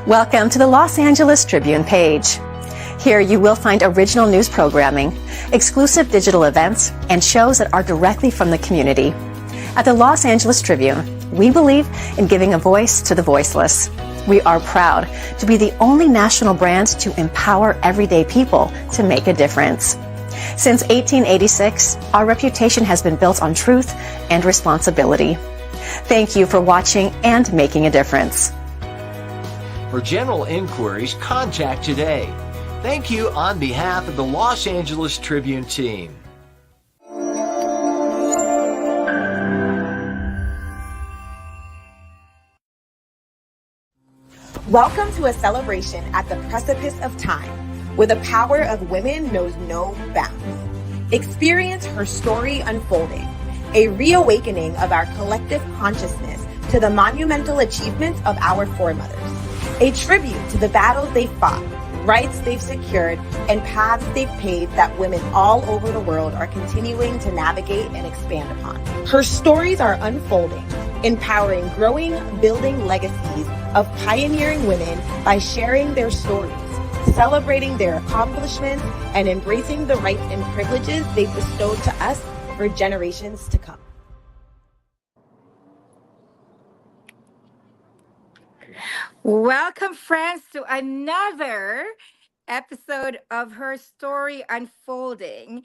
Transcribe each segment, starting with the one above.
Welcome to the Los Angeles Tribune page. Here you will find original news programming, exclusive digital events, and shows that are directly from the community. At the Los Angeles Tribune, we believe in giving a voice to the voiceless. We are proud to be the only national brand to empower everyday people to make a difference. Since 1886, our reputation has been built on truth and responsibility. Thank you for watching and making a difference. For general inquiries, contact today. Thank you on behalf of the Los Angeles Tribune team. Welcome to a celebration at the precipice of time, where the power of women knows no bounds. Experience her story unfolding, a reawakening of our collective consciousness to the monumental achievements of our foremothers. A tribute to the battles they fought, rights they've secured, and paths they've paved that women all over the world are continuing to navigate and expand upon. Her stories are unfolding, empowering growing, building legacies of pioneering women by sharing their stories, celebrating their accomplishments, and embracing the rights and privileges they've bestowed to us for generations to come. Welcome, friends, to another episode of Her Story Unfolding,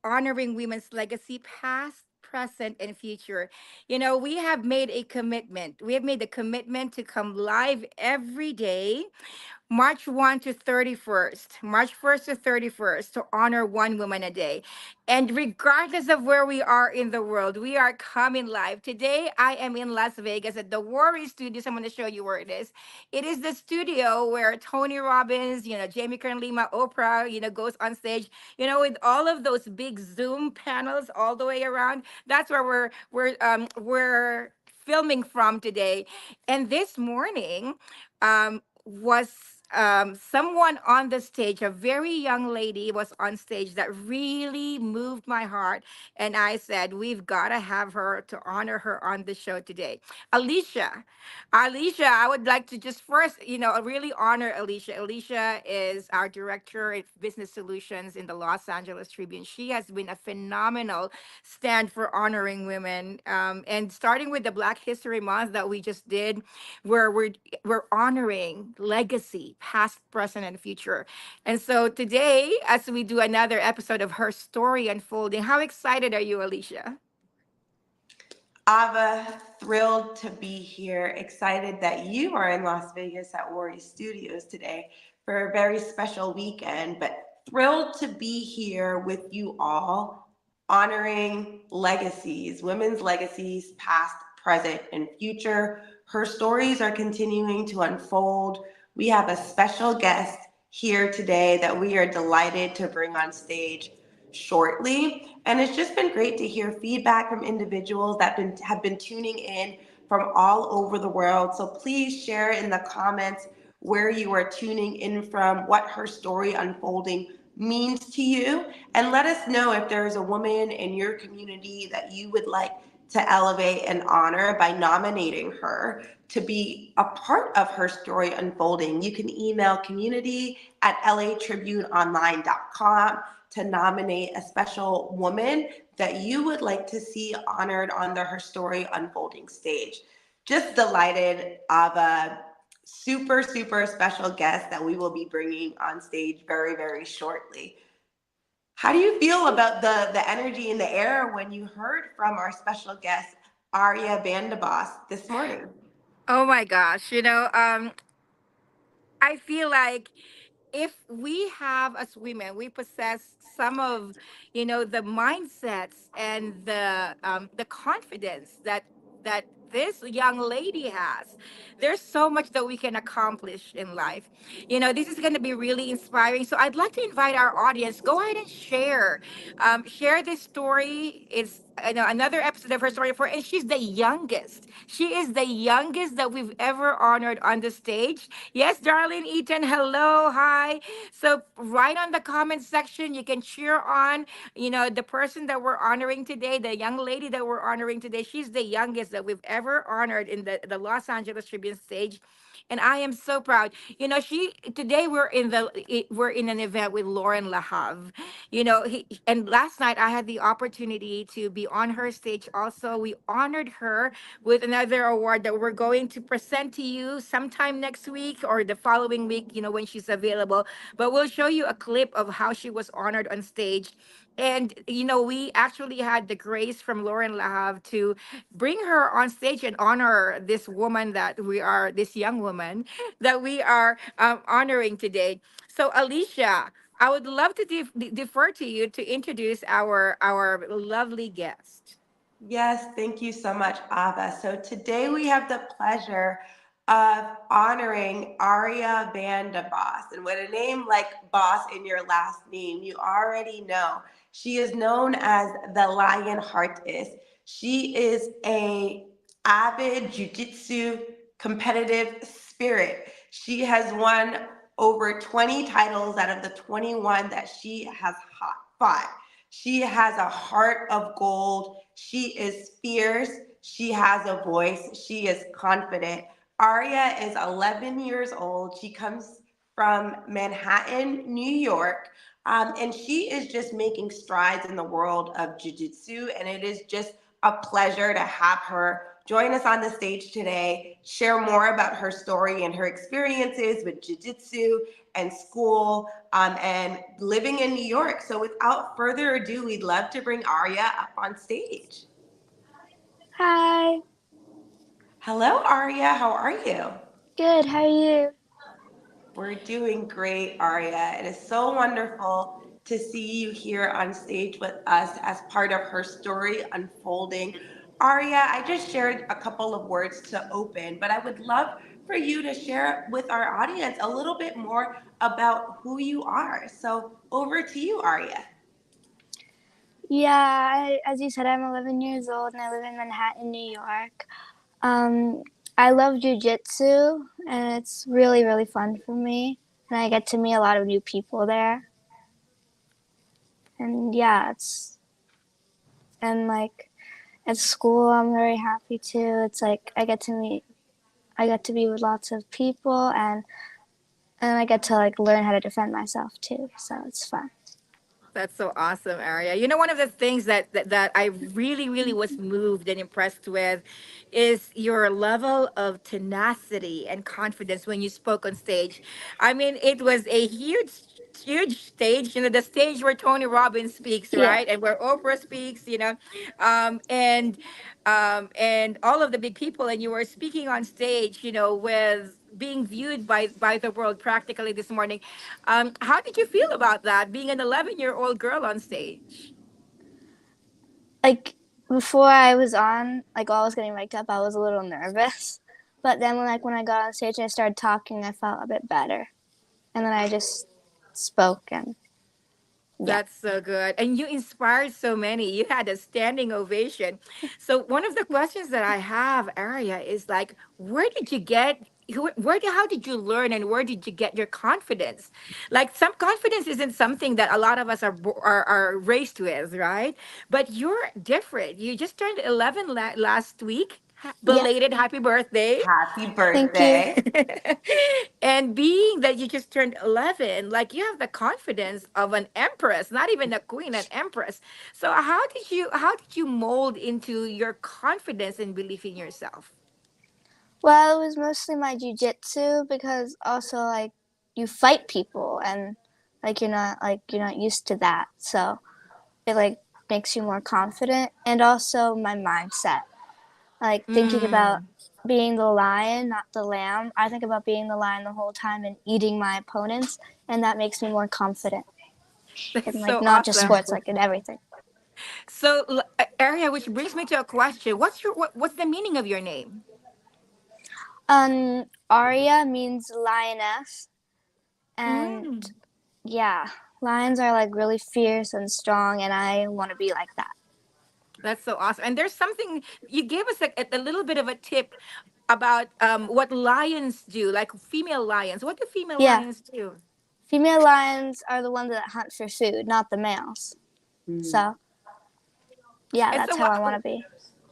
honoring women's legacy, past, present, and future. You know, we have made a commitment. We have made a commitment to come live every day, March 1 to 31st, March 1st to 31st, to honor one woman a day. And regardless of where we are in the world, we are coming live. Today, I am in Las Vegas at the Worry Studios. I'm going to show you where it is. It is the studio where Tony Robbins, Jamie Kern Lima, Oprah, goes on stage, with all of those big Zoom panels all the way around. That's where we're filming from today. And this morning, was someone on the stage, a very young lady was on stage that really moved my heart. And I said, we've got to have her to honor her on the show today. Alicia, I would like to just first, really honor Alicia. Alicia is our director of business solutions in the Los Angeles Tribune. She has been a phenomenal stand for honoring women. And starting with the Black History Month that we just did, where we're honoring legacy, past, present, and future. And so today, as we do another episode of Her Story Unfolding, how excited are you, Alicia? Ava, thrilled to be here. Excited that you are in Las Vegas at Worry Studios today for a very special weekend, but thrilled to be here with you all, honoring legacies, women's legacies, past, present, and future. Her stories are continuing to unfold. We have a special guest here today that we are delighted to bring on stage shortly. And it's just been great to hear feedback from individuals that have been tuning in from all over the world. So please share in the comments where you are tuning in from, what Her Story Unfolding means to you, and let us know if there is a woman in your community that you would like to elevate and honor by nominating her to be a part of Her Story Unfolding. You can email community@latribuneonline.com to nominate a special woman that you would like to see honored on the Her Story Unfolding stage. Just delighted of a super, super special guest that we will be bringing on stage very, very shortly. How do you feel about the energy in the air when you heard from our special guest, Aria this morning? Oh my gosh, I feel like if we have, as women, we possess some of, the mindsets and the confidence that this young lady has. There's so much that we can accomplish in life. This is going to be really inspiring. So I'd like to invite our audience, go ahead and share this story. It's another episode of Her Story for, and she's the youngest. She is the youngest that we've ever honored on the stage. Yes, Darlene Eaton, hello, hi. So right on the comment section, you can cheer on, the person that we're honoring today, the young lady that we're honoring today. She's the youngest that we've ever honored in the Los Angeles Tribune stage. and I am so proud. She today we're in an event with Lauren Lahav. And last night I had the opportunity to be on her stage. Also, we honored her with another award that we're going to present to you sometime next week or the following week. When she's available. But we'll show you a clip of how she was honored on stage. And we actually had the grace from Lauren Lahav to bring her on stage and honor this young woman that we are honoring today. So, Alicia, I would love to defer to you to introduce our lovely guest. Yes, thank you so much, Ava. So today we have the pleasure of honoring Aria Banda Boss. And with a name like Boss in your last name, you already know. She is known as the Lion Heartist. She is a avid jiu-jitsu competitive spirit. She has won over 20 titles out of the 21 that she has fought. She has a heart of gold. She is fierce. She has a voice. She is confident. Aria is 11 years old. She comes from Manhattan, New York. And she is just making strides in the world of jiu-jitsu. And it is just a pleasure to have her join us on the stage today, share more about her story and her experiences with jiu-jitsu and school and living in New York. So without further ado, we'd love to bring Aria up on stage. Hi. Hello, Aria. How are you? Good. How are you? We're doing great, Aria. It is so wonderful to see you here on stage with us as part of Her Story Unfolding. Aria, I just shared a couple of words to open, but I would love for you to share with our audience a little bit more about who you are. So over to you, Aria. Yeah, as you said, I'm 11 years old and I live in Manhattan, New York. Um, I love Jiu-Jitsu and it's really, really fun for me. And I get to meet a lot of new people there. And yeah, and like at school, I'm very happy too. It's like I get to be with lots of people and I get to like learn how to defend myself too. So it's fun. That's so awesome, Aria. One of the things that I really, really was moved and impressed with is your level of tenacity and confidence when you spoke on stage. I mean, it was a huge stage, the stage where Tony Robbins speaks, Yeah. right? And where Oprah speaks, um, and and all of the big people, and you were speaking on stage, with being viewed by the world practically this morning. How did you feel about that, being an 11-year-old girl on stage? Like before I was on, like while I was getting mic'd up, I was a little nervous. But then when I got on stage and I started talking, I felt a bit better. And then I just spoke and yeah. That's so good. And you inspired so many. You had a standing ovation. So one of the questions that I have, Aria, is like, how did you learn and where did you get your confidence? Like some confidence isn't something that a lot of us are raised with, right? But you're different. You just turned 11 last week. Yeah. Belated happy birthday. Happy Thank you. birthday. And being that you just turned 11, like you have the confidence of an empress, not even a queen, an empress. So how did you mold into your confidence and belief in yourself? Well, it was mostly my jujitsu because also like you fight people and you're not used to that. So it like makes you more confident and also my mindset. Like thinking about Mm, being the lion, not the lamb. I think about being the lion the whole time and eating my opponents, and that makes me more confident that's in like so not just awesome. sports, like in everything. So, Aria, which brings me to a question. What's the meaning of your name? Aria means lioness, and Mm. yeah, lions are like really fierce and strong, and I want to be like that. That's so awesome. And there's something you gave us a little bit of a tip about what lions do, like female lions. What do female Yeah, lions do? female lions are the ones that hunt for food, not the males. Mm. So yeah, And that's so, how I want to be.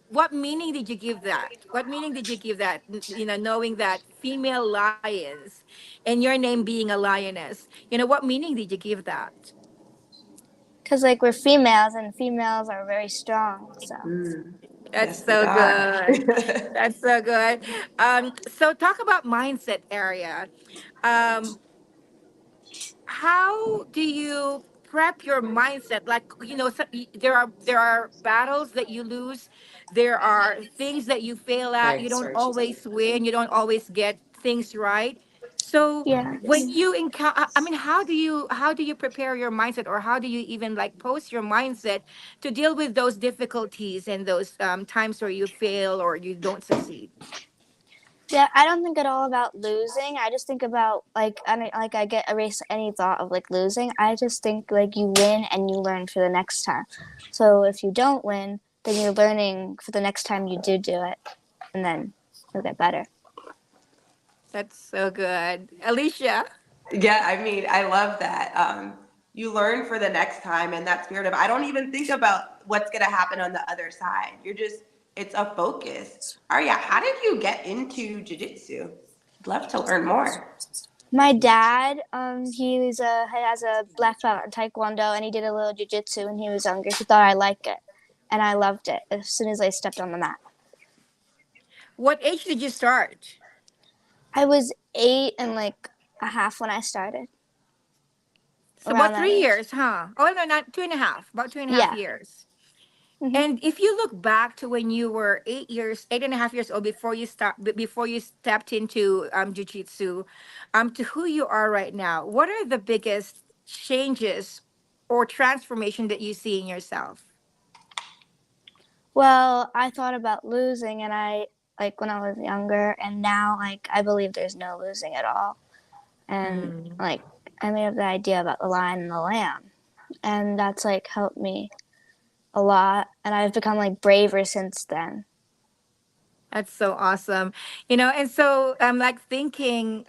what meaning did you give that? What meaning did you give that? Knowing that female lions and your name being a lioness, what meaning did you give that? Because like we're females and females are very strong. So Mm. That's Yes, we so are. good. That's so good. So talk about mindset area. Um, how do you prep your mindset, like there are battles that you lose, there are things that you fail at, you don't always win, you don't always get things right. So yeah. when you encounter, I mean, how do you prepare your mindset, or how do you even like post your mindset to deal with those difficulties and those times where you fail or you don't succeed? Yeah, I don't think at all about losing. I just think about like I get erase any thought of like losing. I just think like you win and you learn for the next time. So if you don't win, then you're learning for the next time you do it, and then you'll get better. That's so good, Alicia. Yeah, I mean, I love that. You learn for the next time, and that spirit of I don't even think about what's gonna happen on the other side. You're just it's a focus. Aria, how did you get into jiu-jitsu? I'd love to learn more. My dad, he has a black belt in Taekwondo, and he did a little jujitsu when he was younger. He thought I liked it, and I loved it as soon as I stepped on the mat. What age did you start? I was 8 and like a half when I started, So around about that three age. years, huh? Oh no, not two and a half. About 2.5 Yeah. years. Hmm. And if you look back to when you were 8 years, 8.5 years old, before you stepped into jujitsu, to who you are right now, what are the biggest changes or transformation that you see in yourself? Well, I thought about losing, and I like when I was younger, and now like I believe there's no losing at all, and Mm. like I made up the idea about the lion and the lamb, and that's like helped me a lot, and I've become like braver since then. That's so awesome. And so I'm like thinking,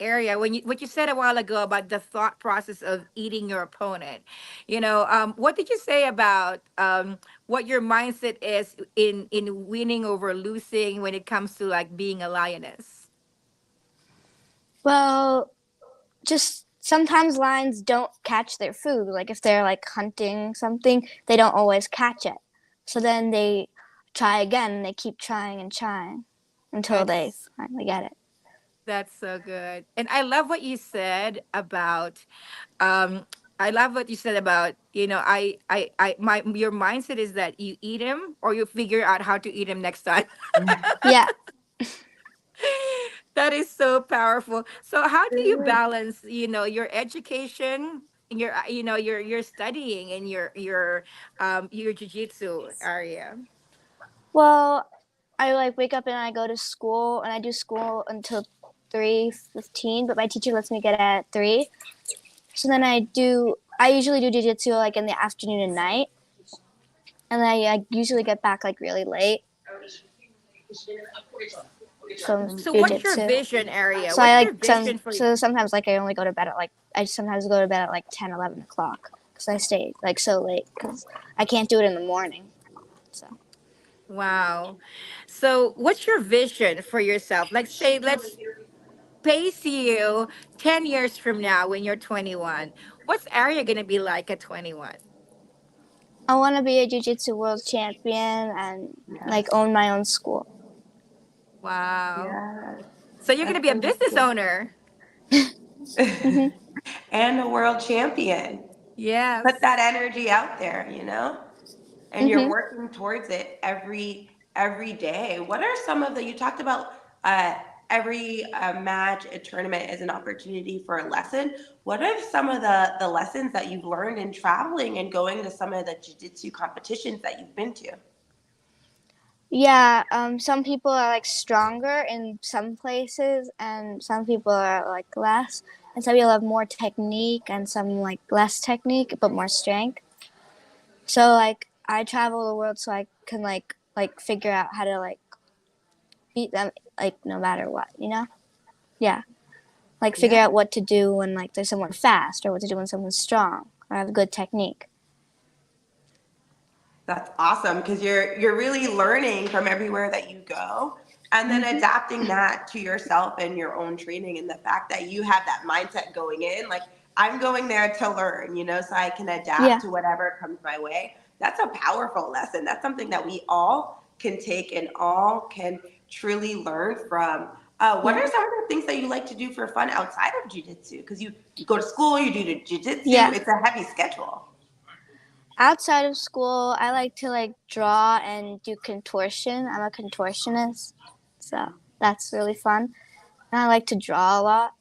area, when what you said a while ago about the thought process of eating your opponent. What did you say about what your mindset is in winning over losing when it comes to like being a lioness? Well, just sometimes lions don't catch their food. Like if they're like hunting something, they don't always catch it. So then they try again, and they keep trying and trying until they That's finally get it. that's so good. And I love what you said about um I love what you said about, my your mindset is that you eat him or you figure out how to eat him next time. Yeah. That is so powerful. So how do you balance, your education and your studying and your jujitsu area? Well, I like wake up and I go to school, and I do school until 3:15, but my teacher lets me get at 3. So then I usually do jiu-jitsu like in the afternoon and night, and I usually get back like really late from So what's your jiu-jitsu. vision area? So I What's your like vision for sometimes like I only go to bed at like I sometimes go to bed at like 10, 11 o'clock because I stay like so late because I can't do it in the morning. So Wow. So what's your vision for yourself? Like say let's pace you 10 years from now when you're 21. What's Aria going to be like at 21? I want to be a jiu-jitsu world champion and like Yes. own my own school. Wow. Yes. So you're going to That's be a so business cool. owner. Hmm. And a world champion. Put Yes. that energy out there, you know? And you're Hmm. working towards it every day. What are some of the you talked about every match, a tournament is an opportunity for a lesson. What are some of the lessons that you've learned in traveling and going to some of the jiu-jitsu competitions that you've been to? Yeah, some people are like stronger in some places, and some people are like less. And some people have more technique, and some like less technique but more strength. So like I travel the world so I can like figure out how to like beat them like no matter what, you know? Yeah. Like figure Yeah. out what to do when like there's someone fast, or what to do when someone's strong or have good technique. That's awesome because you're really learning from everywhere that you go and then Hmm. adapting that to yourself and your own training and the fact that you have that mindset going in like I'm going there to learn, so I can adapt Yeah. to whatever comes my way. That's a powerful lesson. That's something that we all can take and all can truly learn from. What Yeah. are some of the things that you like to do for fun outside of jiu-jitsu? Because you go to school, you do the jiu-jitsu, Yeah. it's a heavy schedule. Outside of school, I like to like draw and do contortion. I'm a contortionist, so that's really fun. And I like to draw a lot.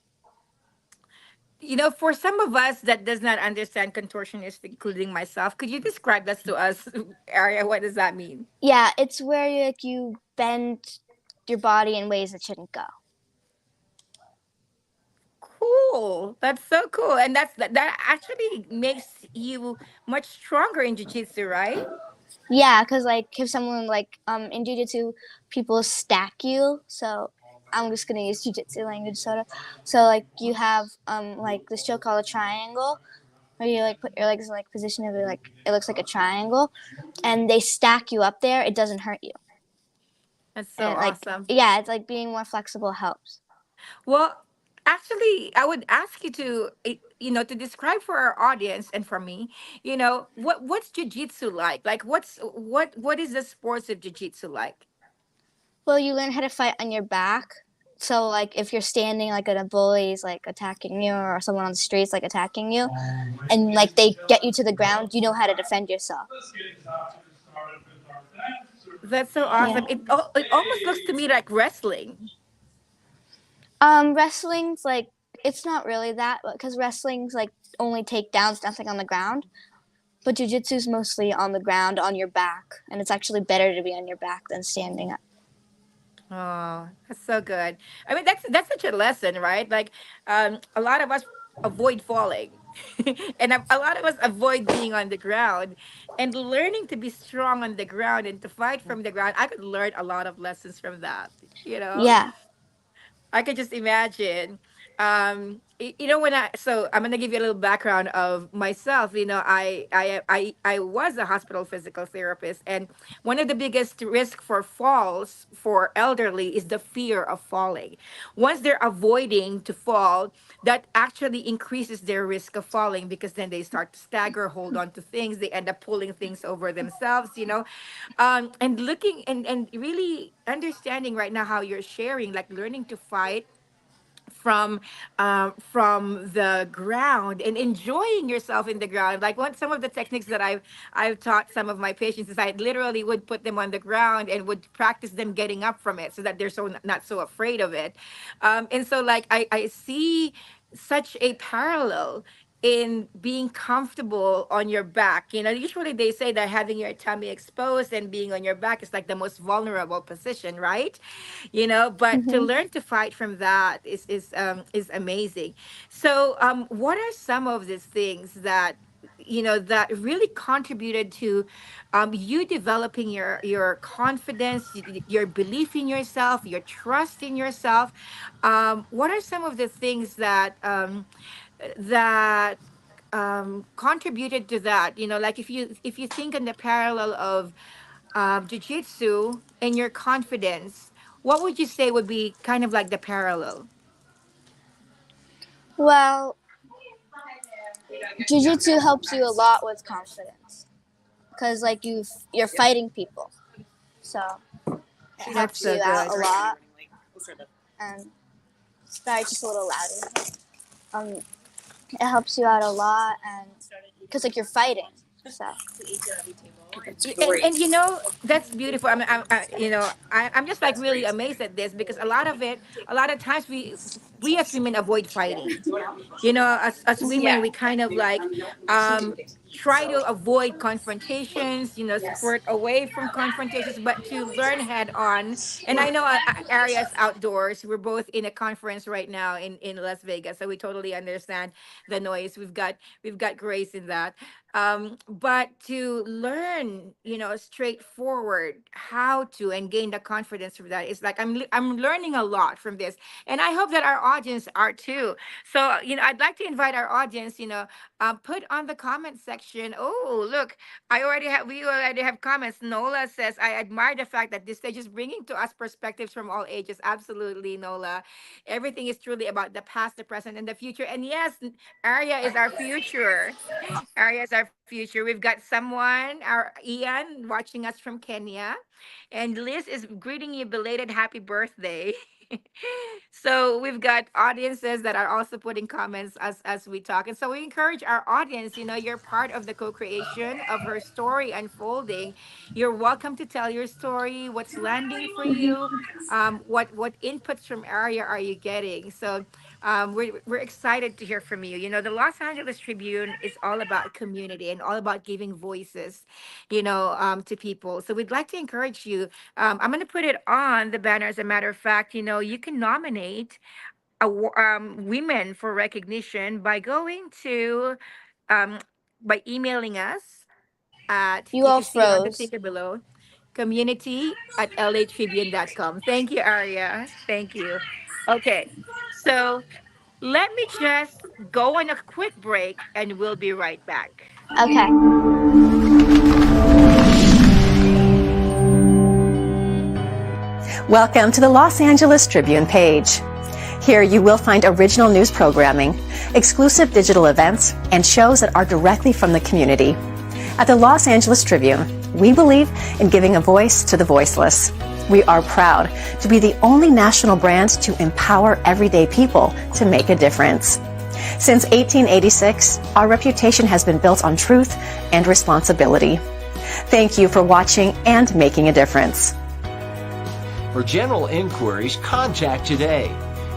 For some of us that does not understand contortionist, including myself, could you describe that to us, Aria? What does that mean? Yeah, it's where you bend your body in ways it shouldn't go. Cool. That's so cool. And that actually makes you much stronger in jiu-jitsu, right? Yeah, because like if someone like in jujitsu, people stack you. So I'm just gonna use jujitsu language, sort of. So like you have like this show called a triangle, where you like put your legs in like position of it, like it looks like a triangle, and they stack you up there. It doesn't hurt you, That's so and like awesome. yeah, it's like being more flexible helps. Well, actually, I would ask you to, to describe for our audience and for me, what's jiu-jitsu like? Like, what is the sports of jiu-jitsu like? Well, you learn how to fight on your back. So like if you're standing like and a bully's like attacking you or someone on the streets like attacking you and like they get you to the ground, you know how to defend yourself. That's so Yeah. awesome. It almost looks to me like wrestling. Wrestling's like it's not really that because wrestling's like only takedowns, nothing on the ground. But jujitsu's mostly on the ground, on your back, and it's actually better to be on your back than standing up. Oh, that's so good. I mean, that's such a lesson, right? Like, a lot of us avoid falling, and a lot of us avoid being on the ground, and learning to be strong on the ground and to fight from the ground. I could learn a lot of lessons from that. You know. Yeah. I could just imagine. When I'm gonna give you a little background of myself. I was a hospital physical therapist, and one of the biggest risk for falls for elderly is the fear of falling. Once they're avoiding to fall, that actually increases their risk of falling because then they start to stagger, hold on to things, they end up pulling things over themselves. And looking and really understanding right now how you're sharing, like learning to fight from the ground and enjoying yourself in the ground. Like one some of the techniques that I've taught some of my patients is I literally would put them on the ground and would practice them getting up from it so that they're not so afraid of it. And so like I see such a parallel in being comfortable on your back. Usually they say that having your tummy exposed and being on your back is like the most vulnerable position, right? But to Hmm. learn to fight from that is amazing. So what are some of these things that really contributed to you developing your confidence, your belief in yourself, your trust in yourself? What are some of the things that contributed to that? Like if you think in the parallel of jiu-jitsu and your confidence, what would you say would be kind of like the parallel? Well, jujitsu helps you a lot with confidence because like you're fighting people, so it That's helps so you out good. a lot. And sorry, just a little louder. Um, it helps you out a lot, and because like you're fighting, so And that's beautiful. I mean, I'm just like really amazed at this because a lot of times we as women avoid fighting. As women, we kind of like try to avoid confrontations, squirt away from confrontations, but to learn head on. And I know areas outdoors, we're both in a conference right now in Las Vegas, so we totally understand the noise. We've got grace in that. But to learn, straightforward how to and gain the confidence from that is like I'm learning a lot from this, and I hope that our audience are too. So, I'd like to invite our audience, put on the comment section. Oh, look, we already have comments. Nola says, I admire the fact that this stage is bringing to us perspectives from all ages. Absolutely, Nola. Everything is truly about the past, the present, and the future. And yes, Aria is our future. Aria is our future. We've got someone, our Ian, watching us from Kenya. And Liz is greeting you belated happy birthday. So we've got audiences that are also putting comments as we talk. And so we encourage our audience, you're part of the co-creation of her story unfolding. You're welcome to tell your story, what's landing for you, what inputs from Aria are you getting. So we're excited to hear from you. The Los Angeles Tribune is all about community and all about giving voices, to people. So we'd like to encourage you. I'm going to put it on the banner. As a matter of fact, you can nominate women for recognition by going to, um, by emailing us at, You you all can see it on the froze. ticker below, community@latribune.com. Thank you, Aria. Thank you. Okay. So let me just go on a quick break and we'll be right back. Okay. Welcome to the Los Angeles Tribune page. Here you will find original news programming, exclusive digital events, and shows that are directly from the community. At the Los Angeles Tribune, we believe in giving a voice to the voiceless. We are proud to be the only national brand to empower everyday people to make a difference. Since 1886, our reputation has been built on truth and responsibility. Thank you for watching and making a difference. For general inquiries, contact today.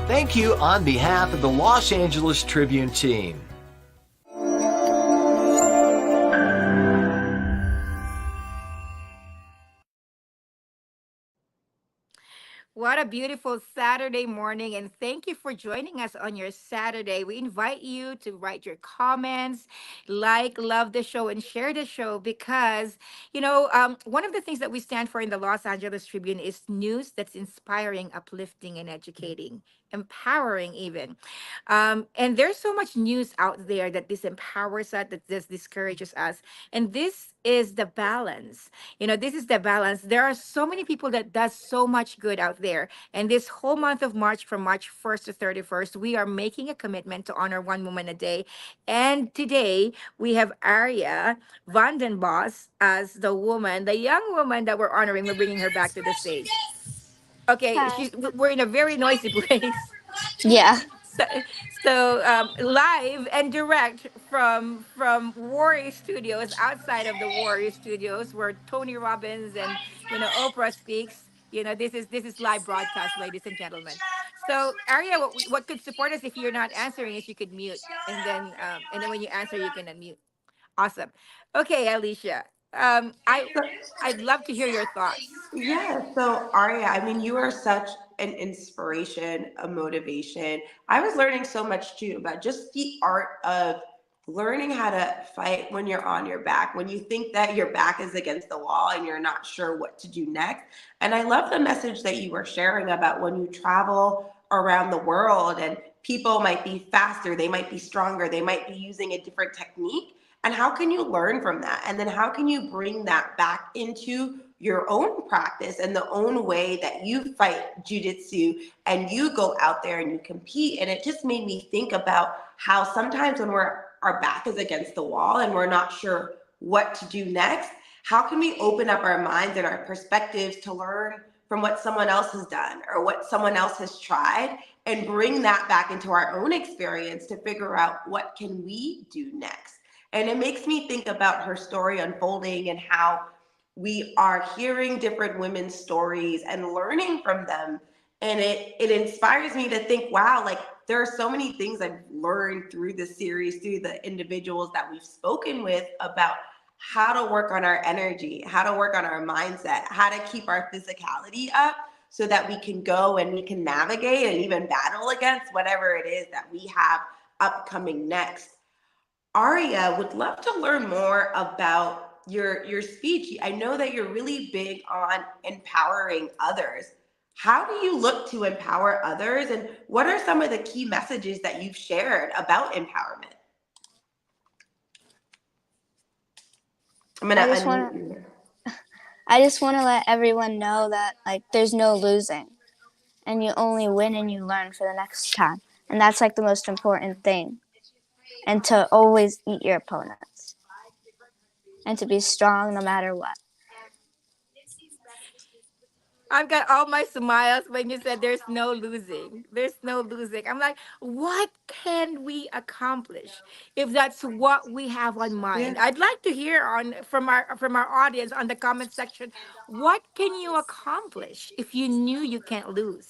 Thank you on behalf of the Los Angeles Tribune team. What a beautiful Saturday morning, and thank you for joining us on your Saturday. We invite you to write your comments, love the show, and share the show because, one of the things that we stand for in the Los Angeles Tribune is news that's inspiring, uplifting, and educating, empowering, even. And there's so much news out there that disempowers us, that this discourages us. And this is the balance. This is the balance. There are so many people that does so much good out there. And this whole month of March, from March 1st to 31st, we are making a commitment to honor one woman a day. And today we have Aria Vandenbos as the young woman that we're honoring. We're bringing her back to the stage. Okay, Hi. we're in a very noisy place. Yeah. So, so live and direct from Warrior Studios, outside of the Warrior Studios, where Tony Robbins and Oprah speaks. This is live broadcast, ladies and gentlemen. So, Aria, what could support us if you're not answering is you could mute, and then when you answer, you can unmute. Awesome. Okay, Alicia. I'd love to hear your thoughts. Yeah, so Aria, I mean, you are such an inspiration, a motivation. I was learning so much too about just the art of learning how to fight when you're on your back, when you think that your back is against the wall and you're not sure what to do next. And I love the message that you were sharing about when you travel around the world and people might be faster, they might be stronger, they might be using a different technique. And how can you learn from that? And then how can you bring that back into your own practice and the own way that you fight jujitsu and you go out there and you compete? And it just made me think about how sometimes when our back is against the wall and we're not sure what to do next, how can we open up our minds and our perspectives to learn from what someone else has done or what someone else has tried and bring that back into our own experience to figure out what can we do next? And it makes me think about her story unfolding and how we are hearing different women's stories and learning from them. And it inspires me to think, wow, like there are so many things I've learned through this series, through the individuals that we've spoken with about how to work on our energy, how to work on our mindset, how to keep our physicality up so that we can go and we can navigate and even battle against whatever it is that we have upcoming next. Aria, would love to learn more about your speech. I know that you're really big on empowering others. How do you look to empower others, and what are some of the key messages that you've shared about empowerment? I'm going to I just unmute want you here. to I just want to let everyone know that like there's no losing, and you only win and you learn for the next time, and that's like the most important thing. And to always eat your opponents, and to be strong no matter what. I've got all my smiles when you said there's no losing. There's no losing. I'm like, what can we accomplish if that's what we have on Yeah. mind? I'd like to hear on from our audience on the comment section. What can you accomplish if you knew you can't lose?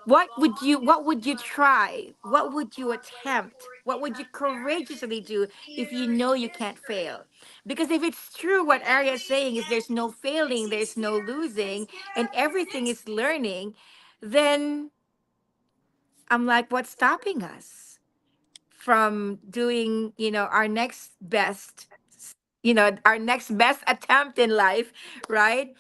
What would you try? What would you attempt? What would you courageously do if you know you can't fail? Because if it's true what Arya is saying is there's no failing, there's no losing, and everything is learning, then I'm like, what's stopping us from doing, our next best, our next best attempt in life, right?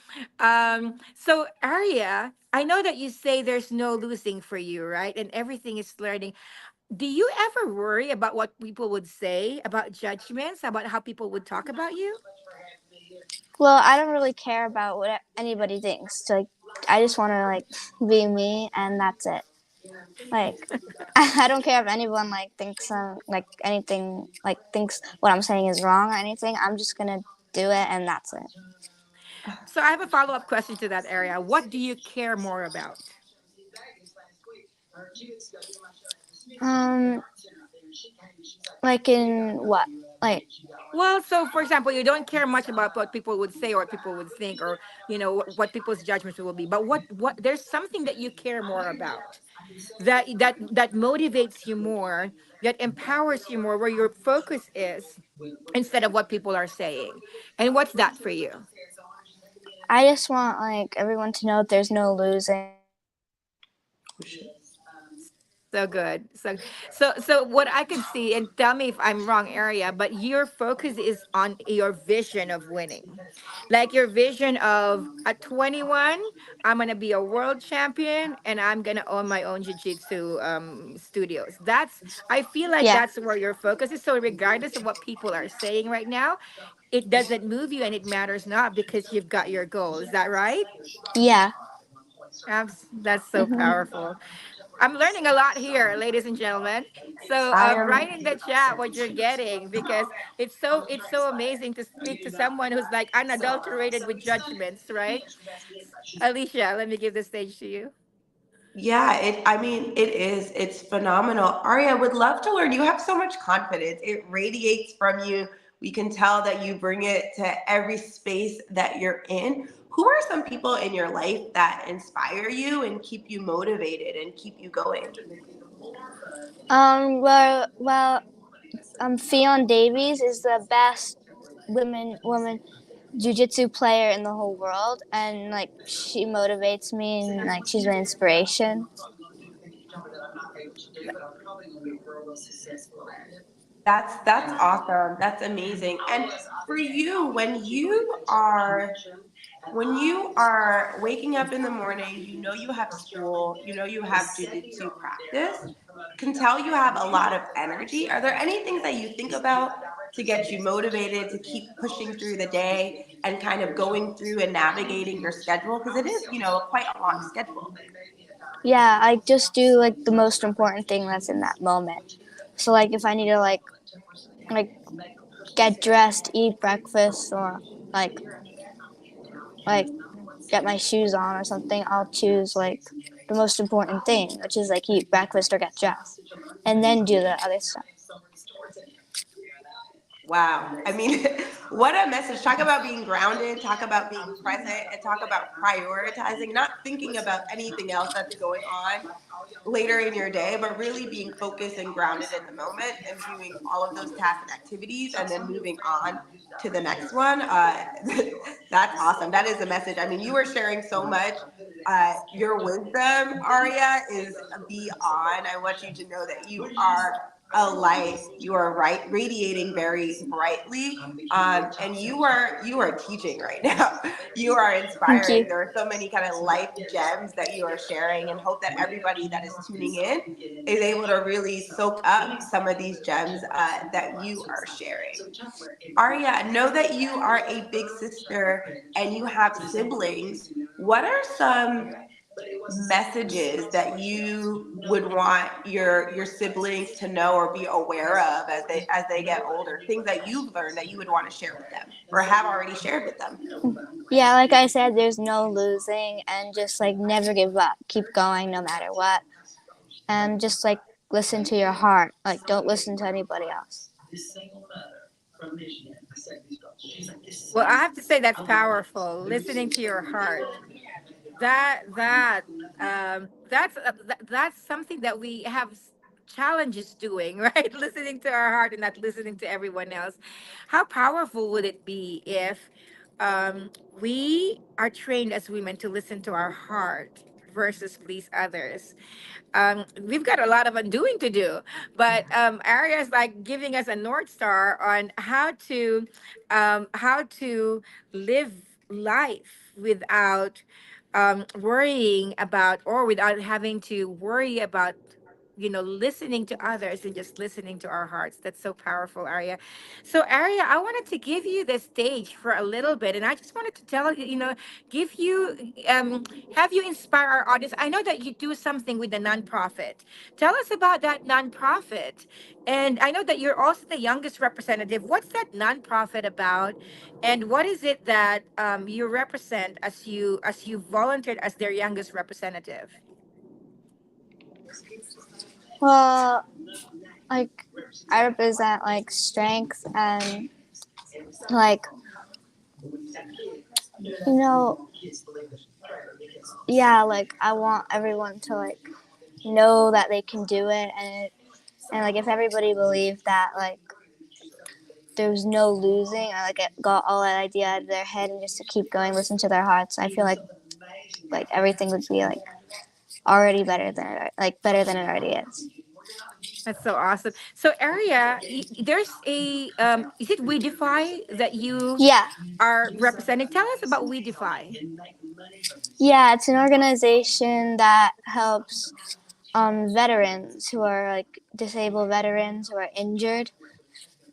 So Arya, I know that you say there's no losing for you, right? And everything is learning. Do you ever worry about what people would say, about judgments, about how people would talk about you? Well, I don't really care about what anybody thinks. So, like, I just want to like be me, and that's it. Like, I don't care if anyone like thinks like anything like thinks what I'm saying is wrong or anything. I'm just gonna do it, and that's it. So I have a follow-up question to that area. What do you care more about? Um, like in what? Like, Well, so for example, you don't care much about what people would say or what people would think, or what people's judgments will be. But what there's something that you care more about, that motivates you more, that empowers you more, where your focus is instead of what people are saying. And what's that for you? I just want like everyone to know there's no losing. So good. So what I could see, and tell me if I'm wrong, area, but your focus is on your vision of winning. Like your vision of at 21, I'm gonna be a world champion and I'm gonna own my own jiu-jitsu studios. I feel like Yeah, that's where your focus is. So regardless of what people are saying right now, it doesn't move you and it matters not because you've got your goal. Is that right? yeah. That's so Hmm. powerful. I'm learning a lot here, ladies and gentlemen. So I am. write in the chat what you're getting because it's so amazing to speak to someone who's like unadulterated with judgments, right? Alicia, let me give the stage to you. Yeah, I mean, it is. It's phenomenal. Aria, I would love to learn. You have so much confidence. It radiates from you. We can tell that you bring it to every space that you're in. Who are some people in your life that inspire you and keep you motivated and keep you going? Fionn Davies is the best woman jujitsu player in the whole world, and like she motivates me, and like she's my inspiration. That's awesome. That's amazing. And for you, when you are waking up in the morning, you know you have school, you know you have jujitsu practice, can tell you have a lot of energy. Are there any things that you think about to get you motivated to keep pushing through the day and kind of going through and navigating your schedule? Because it is, quite a long schedule. Yeah, I just do like the most important thing that's in that moment. So like if I need to like get dressed, eat breakfast, or like like get my shoes on or something, I'll choose like the most important thing, which is like eat breakfast or get dressed, and then do the other stuff. Wow. I mean, what a message. Talk about being grounded, talk about being present, and talk about prioritizing, not thinking about anything else that's going on later in your day, but really being focused and grounded in the moment and doing all of those tasks and activities and then moving on to the next one. That's awesome. That is a message. I mean, you were sharing so much. Your wisdom, Aria, is beyond. I want you to know that you are a light. You are right, radiating very brightly, and you are teaching right now. You are Thank you. inspiring. There are so many kind of life gems that you are sharing, and hope that everybody that is tuning in is able to really soak up some of these gems that you are sharing. Aria, know that you are a big sister and you have siblings. What are some messages that you would want your siblings to know or be aware of as they get older? Things that you've learned that you would want to share with them or have already shared with them? Yeah, like I said, there's no losing, and just like never give up. Keep going no matter what, and just like listen to your heart. Like don't listen to anybody else. Well, I have to say that's powerful. Listening to your heart. That's something that we have challenges doing, right? Listening to our heart and not listening to everyone else. How powerful would it be if um, we are trained as women to listen to our heart versus please others? We've got a lot of undoing to do, but Aria is like giving us a north star on how to live life without worrying about, or without having to worry about, listening to others and just listening to our hearts. That's so powerful, Aria. So Aria, I wanted to give you the stage for a little bit, and I just wanted to tell you, give you have you inspire our audience. I know that you do something with the nonprofit. Tell us about that nonprofit. And I know that you're also the youngest representative. What's that nonprofit about? And what is it that you represent as you volunteered as their youngest representative? Well, like I represent like strength and like you know yeah, like I want everyone to like know that they can do it, and like if everybody believed that like there's no losing, I like got all that idea out of their head and just to keep going, listen to their hearts. I feel like everything would be like already better than it already is. That's so awesome. So Aria, there's is it We Defy that you Yeah, are representing? Tell us about We Defy. yeah, it's an organization that helps veterans who are like disabled veterans who are injured,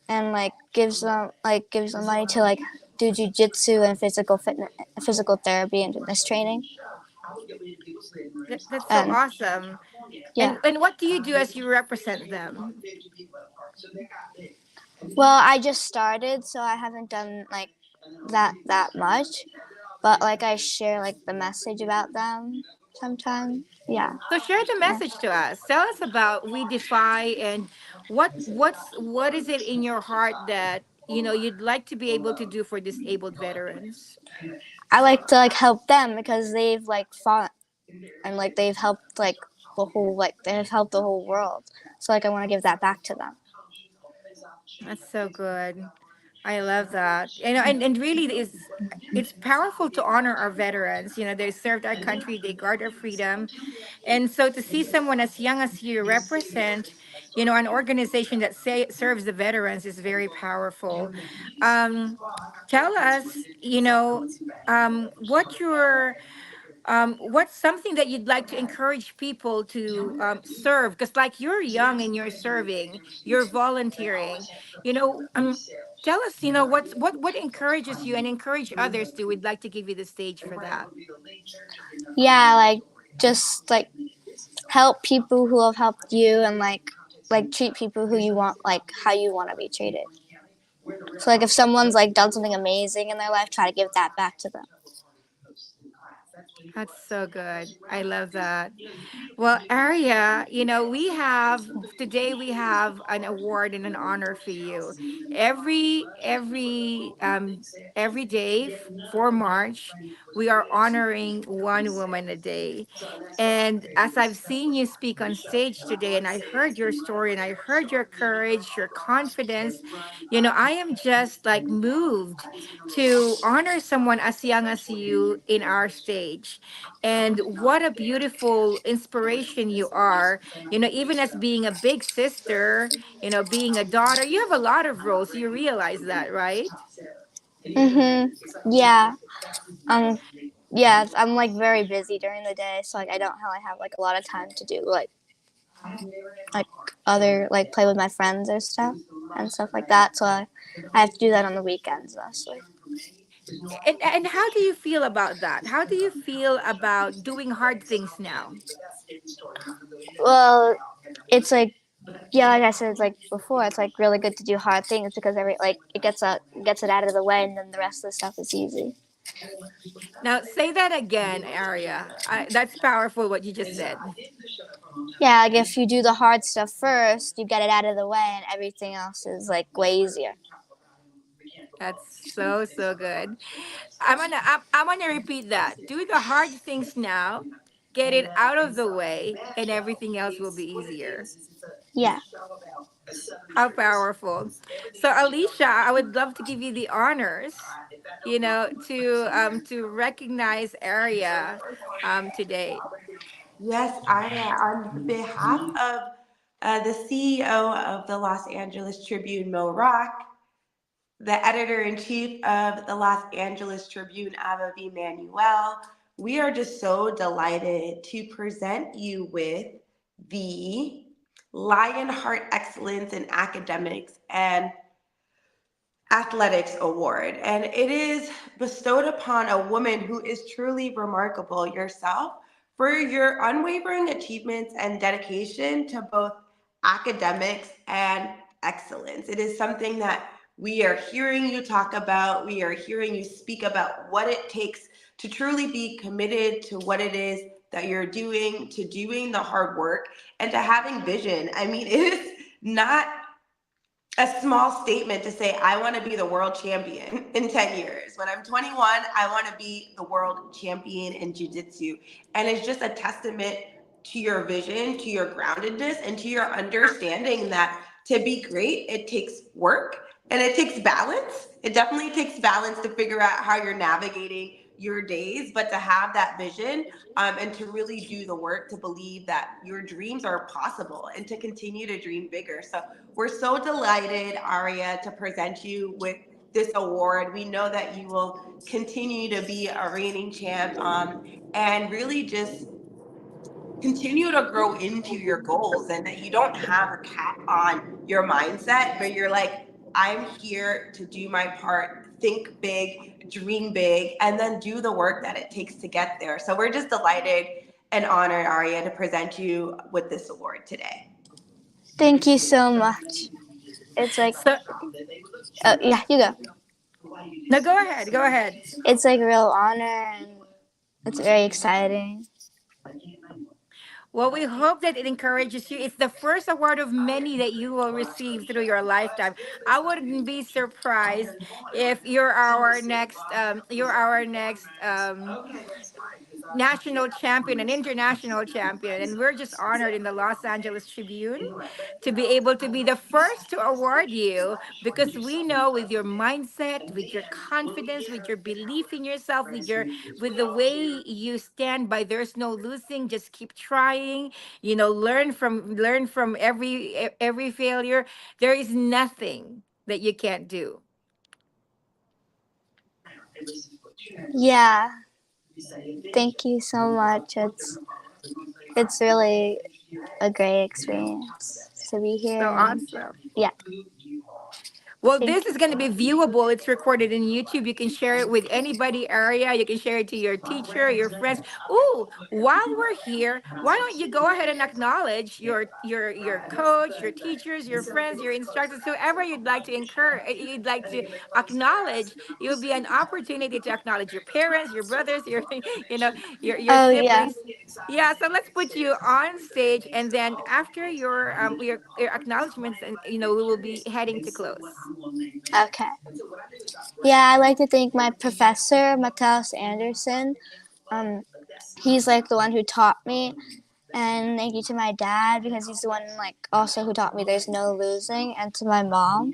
and gives them money to like do jujitsu and physical therapy and fitness training. That's so And awesome. yeah, And what do you do as you represent them? well, I just started, so I haven't done like that much, but like I share like the message about them sometimes. Yeah. So share the Yeah. message to us. Tell us about We Defy, and what is it in your heart that you'd like to be able to do for disabled veterans? I like to like help them because they've like fought and like they've helped they've helped the whole world. So like I want to give that back to them. That's so good. I love that. And really it's powerful to honor our veterans. They served our country, they guard our freedom. And so to see someone as young as you represent, an organization that serves the veterans is very powerful. Um, Tell us, what's something that you'd like to encourage people to serve? Because like you're young and you're serving, you're volunteering. You know, tell us, what encourages you and encourage others to. We'd like to give you the stage for that. Yeah, like just like help people who have helped you, and like treat people who you want like how you want to be treated. So like if someone's like done something amazing in their life, try to give that back to them. That's so good. I love that. Well, Aria, we have an award and an honor for you. Every day for March, we are honoring one woman a day. And as I've seen you speak on stage today, and I heard your story, and I heard your courage, your confidence, I am just like moved to honor someone as young as you in our stage. coach. And what a beautiful inspiration you are. Even as being a big sister, being a daughter, you have a lot of roles. You realize that, right? Mhm. Yeah. Um. Yeah. I'm like very busy during the day, so like I don't really have like a lot of time to do like other like play with my friends or stuff and stuff like that. So I have to do that on the weekends mostly. And how do you feel about that? How do you feel about doing hard things now? Well, it's like yeah, like I said, it's like before, it's like really good to do hard things because every like it gets it out of the way, and then the rest of the stuff is easy. Now, say that again, Aria. That's powerful what you just said. Yeah, like if you do the hard stuff first, you get it out of the way, and everything else is like way easier. That's so, so good. I'm gonna repeat that. Do the hard things now, get it out of the way, and everything else will be easier. Yeah. How powerful. So Alicia, I would love to give you the honors, to recognize Aria today. Yes, Aria, on behalf of the CEO of the Los Angeles Tribune, Mo Rock, the editor in chief of the Los Angeles Tribune, Ava Manuel, we are just so delighted to present you with the Lionheart Excellence in Academics and Athletics Award. And it is bestowed upon a woman who is truly remarkable, yourself, for your unwavering achievements and dedication to both academics and excellence. It is something that we are hearing you talk about. We are hearing you speak about what it takes to truly be committed to what it is that you're doing, to doing the hard work, and to having vision. I mean, it is not a small statement to say, I want to be the world champion in 10 years. When I'm 21, I want to be the world champion in Jiu-Jitsu. And it's just a testament to your vision, to your groundedness, and to your understanding that to be great, it takes work and it takes balance. It definitely takes balance to figure out how you're navigating your days, but to have that vision and to really do the work to believe that your dreams are possible and to continue to dream bigger. So we're so delighted, Aria, to present you with this award. We know that you will continue to be a reigning champ and really just continue to grow into your goals, and that you don't have a cap on your mindset, but you're like, I'm here to do my part, think big, dream big, and then do the work that it takes to get there. So we're just delighted and honored, Aria, to present you with this award today. Thank you so much. It's like, So yeah, you go. no, go ahead. Go ahead. It's like a real honor, and it's very exciting. Well, we hope that it encourages you. It's the first award of many that you will receive through your lifetime. I wouldn't be surprised if you're our next national champion and international champion. And we're just honored in the Los Angeles Tribune to be able to be the first to award you, because we know with your mindset, with your confidence, with your belief in yourself, with the way you stand by there's no losing, just keep trying, learn from every failure. There is nothing that you can't do. Yeah, thank you so much. It's really a great experience to be So here. And awesome. yeah, Well, thank this is going to be viewable. It's recorded in YouTube. You can share it with anybody area. You can share it to your teacher, your friends. Ooh, while we're here, why don't you go ahead and acknowledge your coach, your teachers, your friends, your instructors, whoever you'd like to you'd like to acknowledge. It would be an opportunity to acknowledge your parents, your brothers, your your Oh yeah. siblings. Yeah, so let's put you on stage, and then after your acknowledgments, and we will be heading to close. Okay. Yeah, I like to thank my professor, Matthias Anderson. Um, he's like the one who taught me, and thank you to my dad because he's the one like also who taught me there's no losing, and to my mom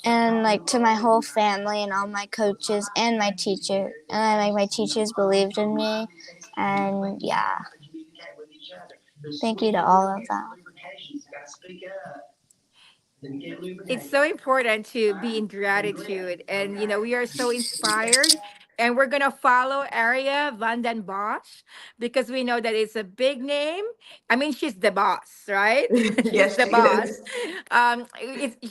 and like to my whole family and all my coaches and my teacher. And like my teachers believed in me, and yeah, thank you to all of them. It's so important to be in gratitude, and we are so inspired, and we're gonna follow Aria van den Bosch because we know that it's a big name. I mean, she's the boss, right? She's Yes, the she boss.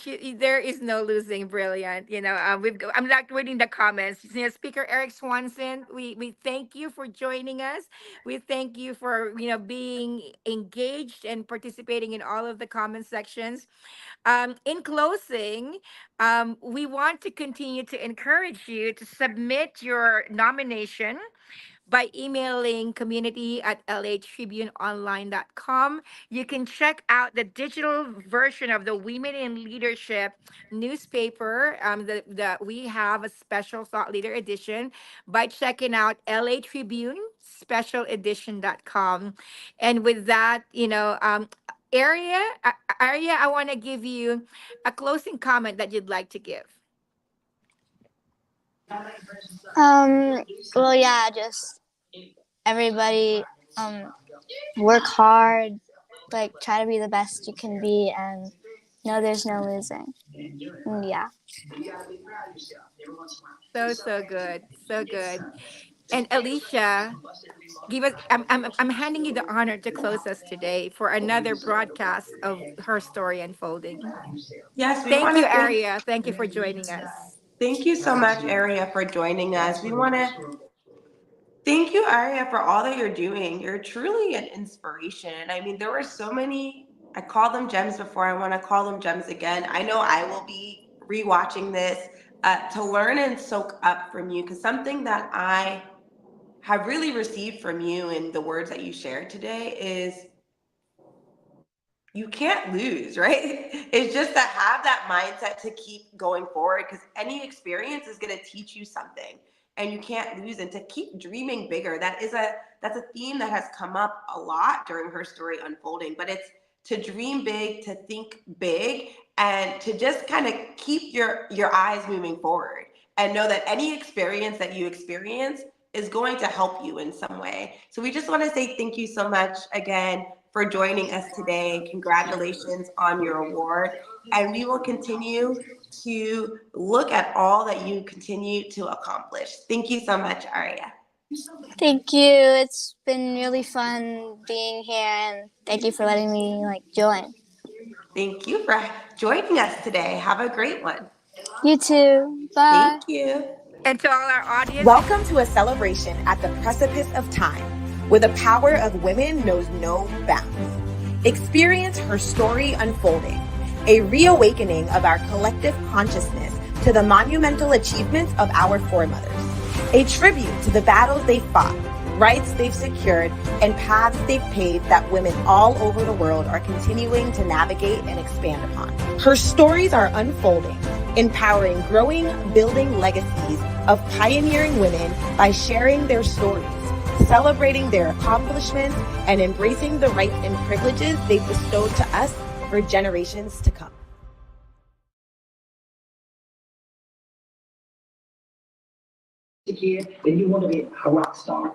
is. There is no losing. Brilliant. I'm not reading the comments. Speaker Eric Swanson, we thank you for joining us. We thank you for being engaged and participating in all of the comment sections. In closing, we want to continue to encourage you to submit your nomination by emailing community@latribuneonline.com. You can check out the digital version of the Women in Leadership newspaper that we have a special thought leader edition by checking out LA Tribune specialedition.com. And with that, Aria, I want to give you a closing comment that you'd like to give. Well, yeah, just everybody work hard, like try to be the best you can be, and no, there's no losing. And yeah. So good. So good. And Alicia, give us I'm handing you the honor to close us today for another broadcast of Her Story Unfolding. Yes, we Thank want you, to thank Aria. Thank you for joining us. thank you so much, Aria, for joining us. We want to thank you, Aria, for all that you're doing. You're truly an inspiration. And I mean, there were so many, I called them gems before. I want to call them gems again. I know I will be rewatching this to learn and soak up from you, because something that I have really received from you in the words that you shared today is you can't lose, right? It's just to have that mindset to keep going forward, because any experience is going to teach you something, and you can't lose, and to keep dreaming bigger. That's a theme that has come up a lot during Her Story Unfolding, but it's to dream big, to think big, and to just kind of keep your eyes moving forward, and know that any experience that you experience is going to help you in some way. So we just want to say thank you so much again for joining us today. Congratulations on your award. And we will continue to look at all that you continue to accomplish. Thank you so much, Aria. Thank you. It's been really fun being here, and thank you for letting me join. Thank you for joining us today. Have a great one. You too. Bye. Thank you. And to all our audience, Welcome to a celebration at the precipice of time, where the power of women knows no bounds. Experience Her Story Unfolding, a reawakening of our collective consciousness to the monumental achievements of our foremothers, a tribute to the battles they fought, rights they've secured, and paths they've paved that women all over the world are continuing to navigate and expand upon. Her stories are unfolding, empowering growing, building legacies of pioneering women by sharing their stories, celebrating their accomplishments, and embracing the rights and privileges they've bestowed to us for generations to come. Here, then you want to be a rock star.